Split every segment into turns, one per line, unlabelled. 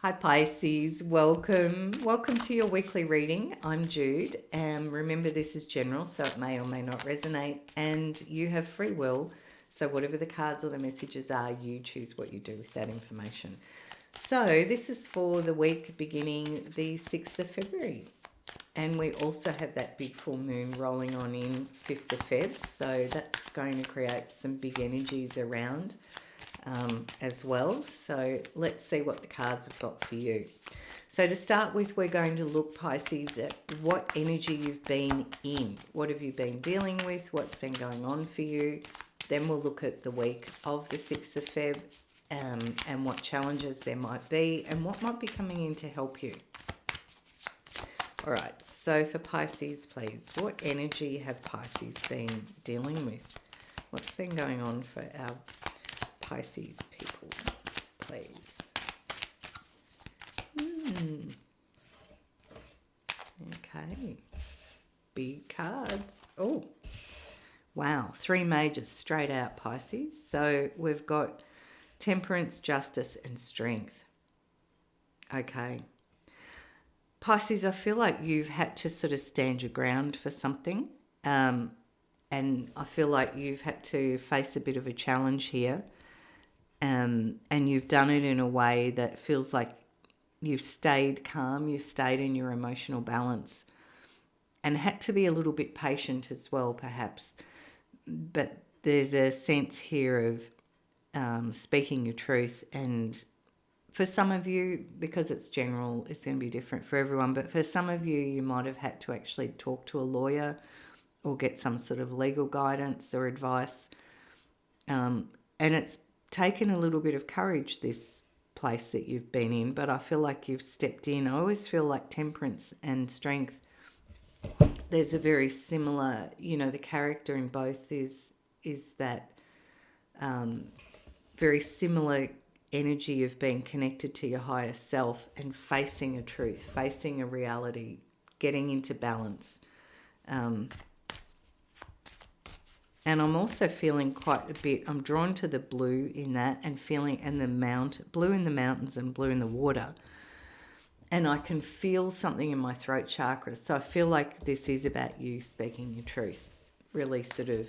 Hi Pisces, welcome. Welcome to your weekly reading. I'm Jude, and remember this is general, so it may or may not resonate, and you have free will. So whatever the cards or the messages are, you choose what you do with that information. So this is for the week beginning the 6th of February. And we also have that big full moon rolling on in 5th of Feb. So that's going to create some big energies around as well. So let's see what the cards have got for you. So to start with, we're going to look, Pisces, at what energy you've been in. What have you been dealing with? What's been going on for you? Then we'll look at the week of the 6th of Feb and what challenges there might be and what might be coming in to help you. All right, so for Pisces, please, what energy have Pisces been dealing with? What's been going on for our Pisces people, please? Okay, big cards. Oh, wow, 3 majors straight out, Pisces. So we've got temperance, justice, and strength. Okay. Pisces, I feel like you've had to sort of stand your ground for something. And I feel like you've had to face a bit of a challenge here. And you've done it in a way that feels like you've stayed calm, you've stayed in your emotional balance, and had to be a little bit patient as well, perhaps. But there's a sense here of speaking your truth, and for some of you, because it's general, it's going to be different for everyone, but for some of you, you might have had to actually talk to a lawyer or get some sort of legal guidance or advice. And it's taken a little bit of courage, this place that you've been in, but I feel like you've stepped in. I always feel like temperance and strength, there's a very similar, the character in both is that very similar energy of being connected to your higher self and facing a truth, facing a reality, getting into balance. And I'm also feeling quite a bit, I'm drawn to the blue in that and feeling, and the blue in the mountains and blue in the water. And I can feel something in my throat chakra. So I feel like this is about you speaking your truth, really sort of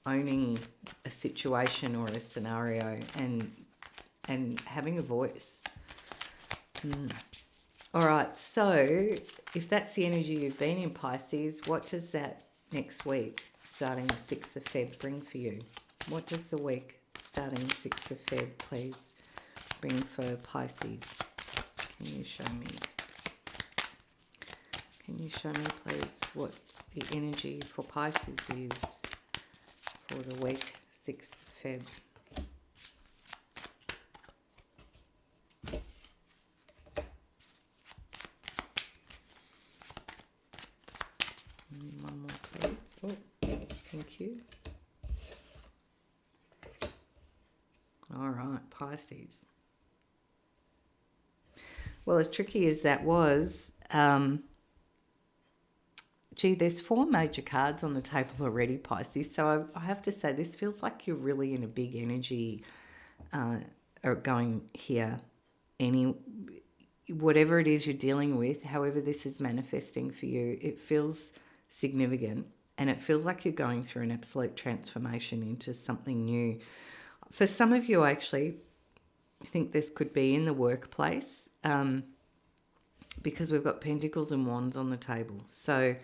owning a situation or a scenario and having a voice. All right, so if that's the energy you've been in, Pisces, what does that next week, starting the 6th of Feb, bring for you? What does the week starting the 6th of Feb, please, bring for Pisces? Can you show me? Can you show me, please, what the energy for Pisces is for the week 6th of Feb? One more, please. Oh, thank you. All right, Pisces. Well, as tricky as that was, there's 4 major cards on the table already, Pisces. So I have to say, this feels like you're really in a big energy going here. Whatever it is you're dealing with, however this is manifesting for you, it feels significant, and it feels like you're going through an absolute transformation into something new. For some of you, actually, I think this could be in the workplace, because we've got pentacles and wands on the table. So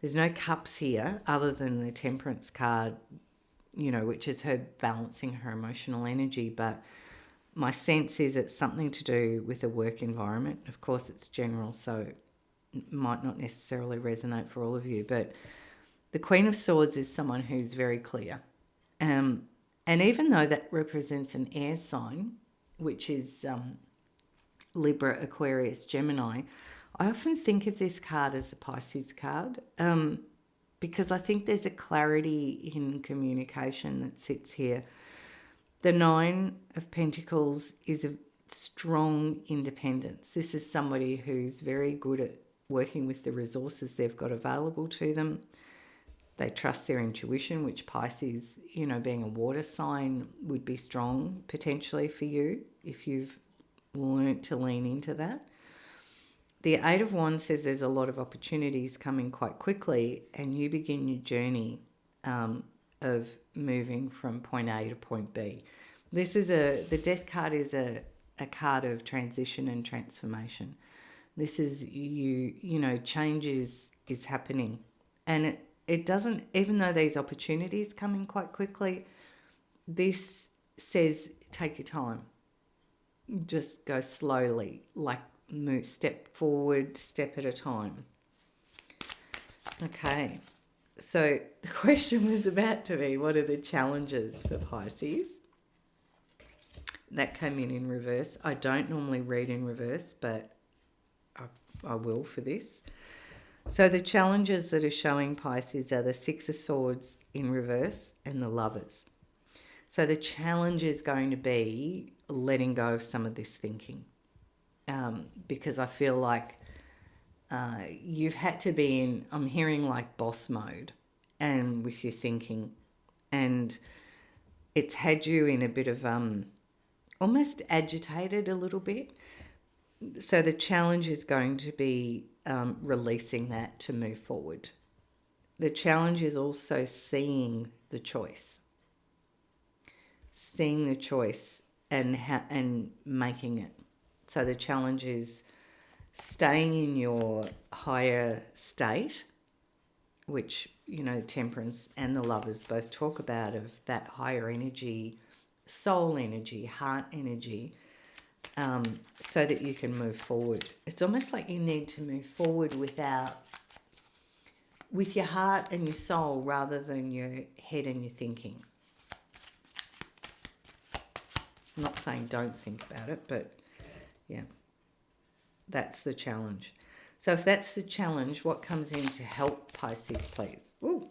there's no cups here other than the temperance card, which is her balancing her emotional energy. But my sense is it's something to do with a work environment. Of course, it's general, so it might not necessarily resonate for all of you. But the Queen of Swords is someone who's very clear. And even though that represents an air sign, which is Libra, Aquarius, Gemini, I often think of this card as a Pisces card, because I think there's a clarity in communication that sits here. The 9 of Pentacles is a strong independence. This is somebody who's very good at working with the resources they've got available to them. They trust their intuition, which Pisces, being a water sign, would be strong potentially for you if you've learnt to lean into that. The Eight of Wands says there's a lot of opportunities coming quite quickly, and you begin your journey of moving from point A to point B. The Death card is a card of transition and transformation. This is change is happening. And it doesn't, even though these opportunities come in quite quickly, this says take your time. Just go slowly, like move, step forward, step at a time. Okay, so the question was about to be, what are the challenges for Pisces? That came in reverse. I don't normally read in reverse, but I will for this. So the challenges that are showing Pisces are the Six of Swords in reverse and the Lovers. So the challenge is going to be letting go of some of this thinking, because I feel like you've had to be in, I'm hearing like boss mode and with your thinking, and it's had you in a bit of almost agitated a little bit. So the challenge is going to be releasing that to move forward. The challenge is also seeing the choice and making it. So the challenge is staying in your higher state, which, Temperance and the Lovers both talk about, of that higher energy, soul energy, heart energy, so that you can move forward. It's almost like you need to move forward with your heart and your soul rather than your head and your thinking. I'm not saying don't think about it, but yeah, that's the challenge. So if that's the challenge, what comes in to help Pisces, please? Ooh.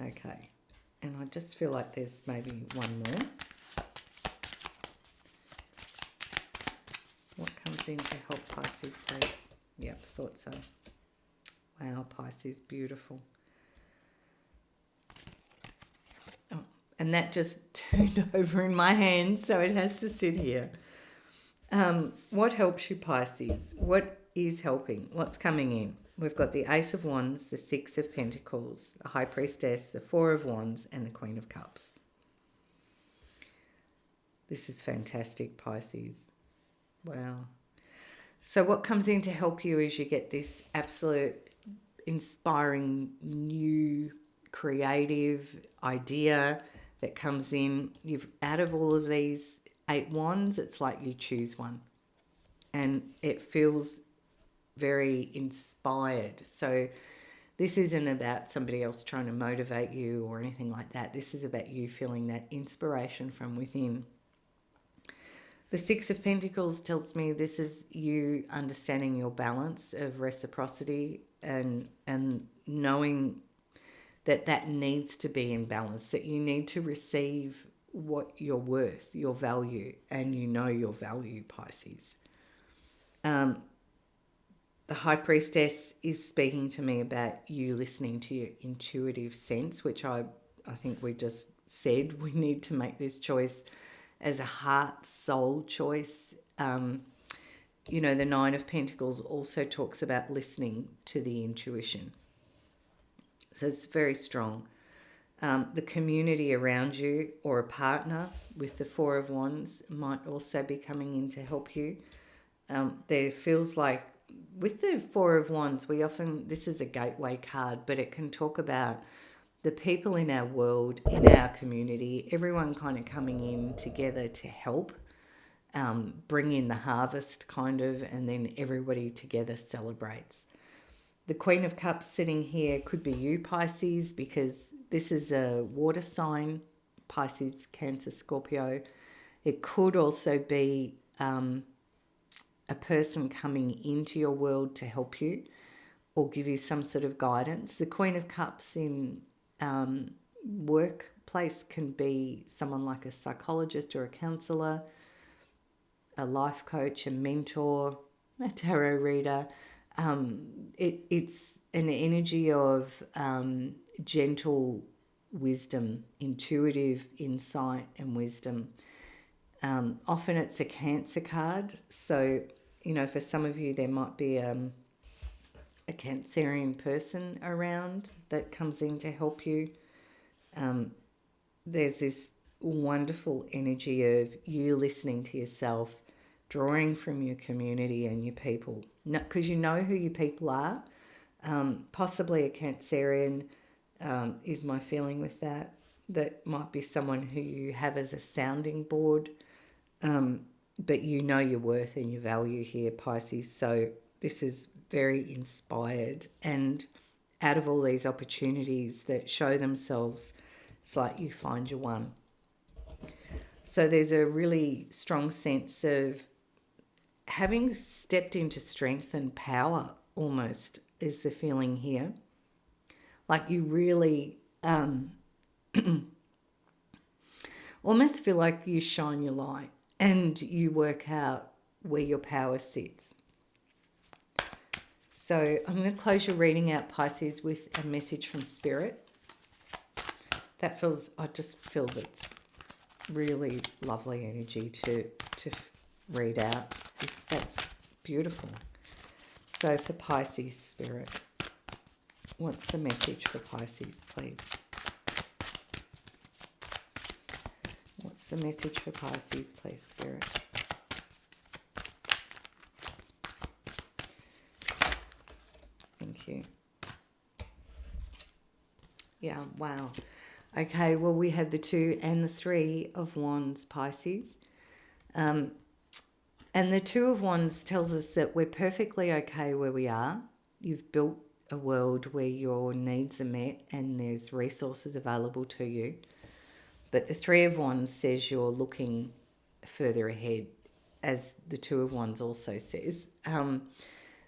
Okay. And I just feel like there's maybe one more. What comes in to help Pisces, please? Yep, thought so. Wow, Pisces, beautiful. Oh, and that just turned over in my hands, so it has to sit here. What helps you, Pisces? What is helping? What's coming in? We've got the Ace of Wands, the Six of Pentacles, the High Priestess, the Four of Wands, and the Queen of Cups. This is fantastic, Pisces. Wow. So what comes in to help you is you get this absolute inspiring new creative idea that comes in. Out of all of these 8 wands, it's like you choose one. And it feels very inspired. So this isn't about somebody else trying to motivate you or anything like that. This is about you feeling that inspiration from within. The Six of Pentacles tells me this is you understanding your balance of reciprocity and knowing that needs to be in balance, that you need to receive what you're worth, your value, and your value, Pisces. The High Priestess is speaking to me about you listening to your intuitive sense, which I think we just said we need to make this choice as a heart-soul choice. The Nine of Pentacles also talks about listening to the intuition. So it's very strong. The community around you or a partner with the Four of Wands might also be coming in to help you. There feels like with the Four of Wands, this is a gateway card, but it can talk about the people in our world, in our community, everyone kind of coming in together to help bring in the harvest kind of, and then everybody together celebrates. The Queen of Cups sitting here could be you, Pisces, because this is a water sign, Pisces, Cancer, Scorpio. It could also be a person coming into your world to help you or give you some sort of guidance. The Queen of Cups in workplace can be someone like a psychologist or a counsellor, a life coach, a mentor, a tarot reader. It's an energy of gentle wisdom, intuitive insight and wisdom. Often it's a Cancer card. So, for some of you, there might be a Cancerian person around that comes in to help you. There's this wonderful energy of you listening to yourself, drawing from your community and your people. Because you know who your people are. Possibly a Cancerian is my feeling with that. That might be someone who you have as a sounding board. But you know your worth and your value here, Pisces. So this is very inspired. And out of all these opportunities that show themselves, it's like you find your one. So there's a really strong sense of having stepped into strength and power, almost, is the feeling here. Like you really almost feel like you shine your light and you work out where your power sits. So I'm going to close your reading out, Pisces, with a message from Spirit. I just feel that's really lovely energy to read out. That's beautiful. So for Pisces, Spirit, what's the message for Pisces, please? What's the message for Pisces, please, Spirit? Thank you. Yeah, wow. Okay, well, we have the 2 and the 3 of Wands, Pisces. And the 2 of Wands tells us that we're perfectly okay where we are. You've built a world where your needs are met and there's resources available to you. But the 3 of Wands says you're looking further ahead, as the 2 of Wands also says.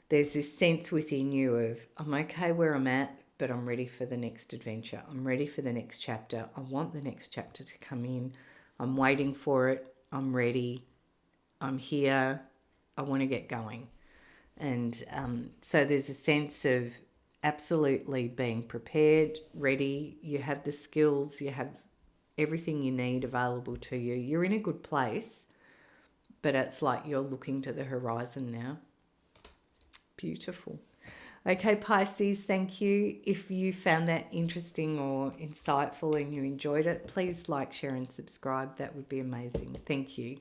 There's this sense within you of, I'm okay where I'm at, but I'm ready for the next adventure. I'm ready for the next chapter. I want the next chapter to come in. I'm waiting for it. I'm ready. I'm here. I want to get going. And so there's a sense of absolutely being prepared, ready. You have the skills. You have everything you need available to you. You're in a good place, but it's like you're looking to the horizon now. Beautiful. Okay, Pisces, thank you. If you found that interesting or insightful and you enjoyed it, please like, share and subscribe. That would be amazing. Thank you.